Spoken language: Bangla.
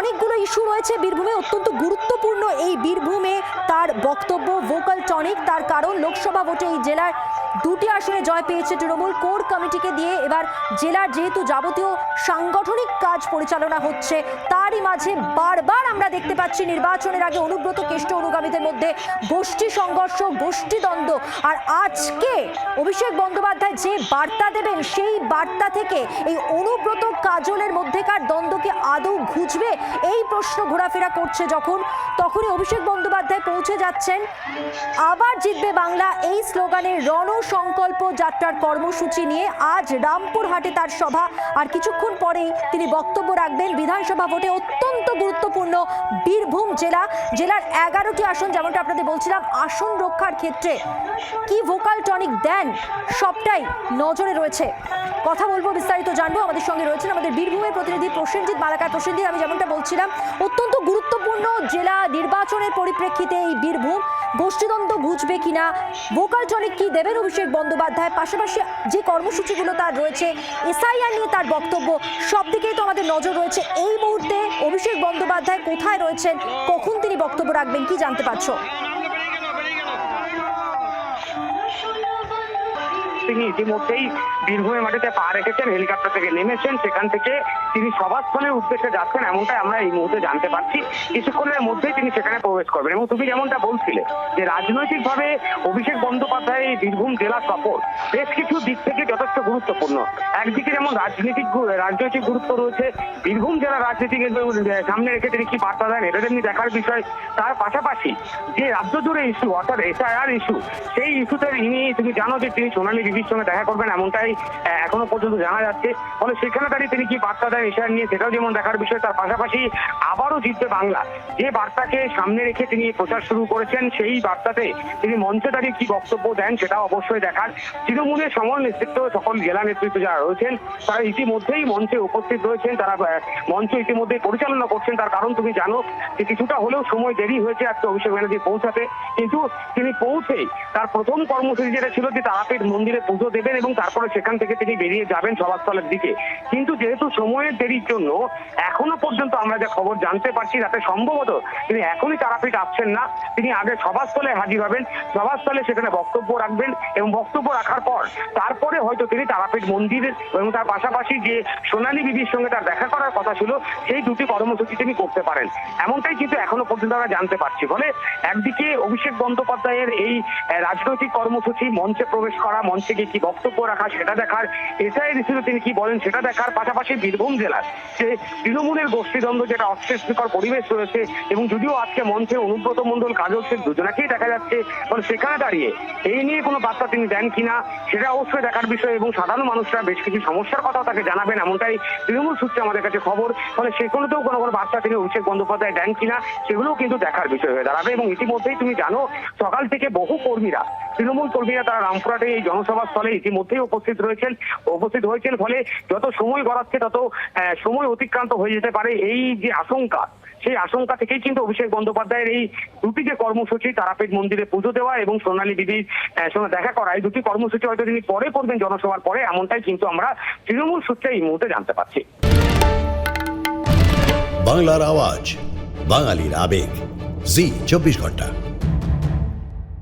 অনেকগুলো ইস্যু রয়েছে বীরভূমে, অত্যন্ত গুরুত্বপূর্ণ এই বীরভূমে তার বক্তব্য ভোকাল টনিক। তার কারণ লোকসভা ভোটে এই জেলার 2টি আসনে জয় পেয়েছে তৃণমূল। কোর কমিটিকে দিয়ে এবার জেলার যেহেতু যাবতীয় সাংগঠনিক কাজ পরিচালনা হচ্ছে, তারই মাঝে বারবার আমরা দেখতে পাচ্ছি নির্বাচনের আগে অনুব্রত কেষ্ট অনুগামীদের মধ্যে গোষ্ঠী সংঘর্ষ, গোষ্ঠী দ্বন্দ্ব। আর আজকে অভিষেক বন্দ্যোপাধ্যায় যে বার্তা দেবেন, সেই বার্তা থেকে এই অনুব্রত কাজলের মধ্যেকার দ্বন্দ্বকে আদৌ ঘুচবে, এই প্রশ্ন ঘোরাফেরা করছে যখন, তখনই অভিষেক বন্দ্যোপাধ্যায় পৌঁছে যাচ্ছেন আবার জিতবে বাংলা এই স্লোগানের রণসংকল্প যাত্রার কর্মসূচি নিয়ে। আজ রামপুরহাটে তার সভা, আর কিছুক্ষণ পরেই তিনি বক্তব্য রাখবেন। বিধানসভা ভোটে অত্যন্ত গুরুত্বপূর্ণ বীরভূম জেলার 11টি আসন, যেমনটা আপনাদের বলছিলাম, আসন রক্ষার ক্ষেত্রে কি ভোকাল টনিক দেন সবটাই নজরে রয়েছে। কথা বলবো, বিস্তারিত জানবো। আমাদের সঙ্গে রয়েছেন আমাদের বীরভূমের প্রতিনিধি প্রসেনজিৎ মালাকার। প্রসেনজিৎ, আমি যেমনটা বলছিলাম, অত্যন্ত গুরুত্বপূর্ণ জেলা, নির্বাচনের পরিপ্রেক্ষিতে এই বীরভূম, গোষ্ঠীদ্বন্দ্ব ঘুচবে কিনা, ভোকাল টনিক কি দেবেন অভিষেক বন্দ্যোপাধ্যায়, পাশাপাশি যে কর্মসূচিগুলো তার রয়েছে, এসআইআর নিয়ে তার বক্তব্য, সব দিকেই তো আমাদের নজর রয়েছে। এই মুহূর্তে অভিষেক বন্দ্যোপাধ্যায় কোথায় রয়েছেন, কখন তিনি বক্তব্য রাখবেন, কি জানতে পারছো? তিনি ইতিমধ্যেই বীরভূমের মাটিতে পা রেখেছেন, হেলিকপ্টার থেকে নেমেছেন, সেখান থেকে তিনি সভাস্থলের উদ্দেশ্যে যাচ্ছেন, এমনটাই আমরা এই মুহূর্তে জানতে পারছি। কিছুক্ষণের মধ্যেই তিনি সেখানে প্রবেশ করবেন। এবং তুমি যেমনটা বলছিলে যে রাজনৈতিকভাবে অভিষেক বন্দ্যোপাধ্যায় এই বীরভূম জেলা সফর বেশ কিছু দিক থেকে যথেষ্ট গুরুত্বপূর্ণ। একদিকে যেমন রাজনৈতিক গুরুত্ব রয়েছে, বীরভূম জেলার রাজনীতিকে সামনে রেখে তিনি কি বার্তা দেন এটা তেমনি দেখার বিষয়। তার পাশাপাশি যে রাজ্য জুড়ে ইস্যু, অর্থাৎ এসআইআর ইস্যু, সেই ইস্যুতে তুমি জানো যে তিনি সোনালী বিবির সঙ্গে দেখা করবেন, এমনটাই এখনো পর্যন্ত জানা যাচ্ছে। ফলে সেখানে দাঁড়িয়ে তিনি কি বার্তা দেন এসআইআর নিয়ে, সেটাও যেমন দেখার বিষয়। তার পাশাপাশি আবারও জিতবে বাংলা, যে বার্তাকে সামনে রেখে তিনি প্রচার শুরু করেছেন, সেই বার্তাতে তিনি মঞ্চে দাঁড়িয়ে কি বক্তব্য দেন সেটাও অবশ্যই দেখার। তৃণমূলের সমল নেতৃত্ব, সকল জেলা নেতৃত্ব যারা রয়েছেন, তারা ইতিমধ্যেই মঞ্চে উপস্থিত রয়েছেন, তারা মঞ্চ ইতিমধ্যেই পরিচালনা করছেন। তার কারণ তুমি জানো যে কিছুটা হলেও সময় দেরি হয়েছে আজকে অভিষেক ব্যানার্জি পৌঁছাতে, কিন্তু তিনি পৌঁছেই তার প্রথম কর্মসূচি যেটা ছিল যে তারাপীঠ মন্দিরে পুজো দেবেন এবং তারপরে সেখান থেকে তিনি বেরিয়ে যাবেন সভাস্থলের দিকে। কিন্তু যেহেতু সময়ের দেরির জন্য এখনো পর্যন্ত আমরা যা খবর জানতে পারছি, তাতে সম্ভবত তিনি এখনই তারাপীঠ আসছেন না, তিনি আগে সভাস্থলে হাজির হবেন, সভাস্থলে সেখানে বক্তব্য রাখবেন এবং বক্তব্য রাখার পর তারপরে হয়তো তিনি তারাপীঠ মন্দির এবং তার পাশাপাশি যে সোনালী বিবির সঙ্গে তার দেখা করার কথা ছিল, সেই দুটি কর্মসূচি তিনি করতে পারেন, এমনটাই কিন্তু এখনো পর্যন্ত আমরা জানতে পারছি। ফলে একদিকে অভিষেক বন্দ্যোপাধ্যায়ের এই রাজনৈতিক কর্মসূচি, মঞ্চে প্রবেশ করা, মঞ্চে গিয়ে কি বক্তব্য রাখা সেটা দেখার, এসআইআর ইস্যুতে তিনি কি বলেন সেটা দেখার, পাশাপাশি বীরভূম জেলার যে তৃণমূলের গোষ্ঠীদ্বন্দ্ব, যেটা অস্বস্তিকর পরিবেশ রয়েছে, এবং যদিও আজকে মঞ্চে অনুব্রত মণ্ডল, কাজল শেখ দুজনাকেই দেখা যাচ্ছে, ফলে সেখানে দাঁড়িয়ে এই নিয়ে কোনো বার্তা তিনি দেন কিনা সেটা অবশ্যই দেখার বিষয়। এবং সাধারণ মানুষরা বেশ কিছু সমস্যার কথা তাকে জানাবেন, এমনটাই তৃণমূল সূত্রে আমাদের কাছে খবর। ফলে সেগুলোতেও কোনো বার্তা তিনি অভিষেক বন্দ্যোপাধ্যায় দেন কিনা সেগুলোও কিন্তু দেখার বিষয় হয়ে দাঁড়াবে। এবং ইতিমধ্যেই তুমি জানো সকাল থেকে বহু কর্মীরা, তৃণমূল কর্মীরা, তারা রামপুরহাটে এই জনসভা স্থলে ইতিমধ্যেই উপস্থিত হয়েছেন। ফলে যত সময় গড়াচ্ছে তত সময় অতিক্রান্ত হয়ে যেতে পারে, এই যে আশঙ্কা, সেই আশঙ্কা থেকেই কিন্তু অভিষেক বন্দ্যোপাধ্যায়ের এই দুটি যে কর্মসূচি, তারাপীঠ মন্দিরে পুজো দেওয়া এবং সোনালী বিবির সঙ্গে দেখা করা, এই দুটি কর্মসূচি হয়তো তিনি পরে করবেন জনসভার পরে, এমনটাই কিন্তু আমরা তৃণমূল সূত্রে এই মুহূর্তে জানতে পারছি। বাংলার আওয়াজ, বাঙালির আবেগ, জি 24 ঘন্টা।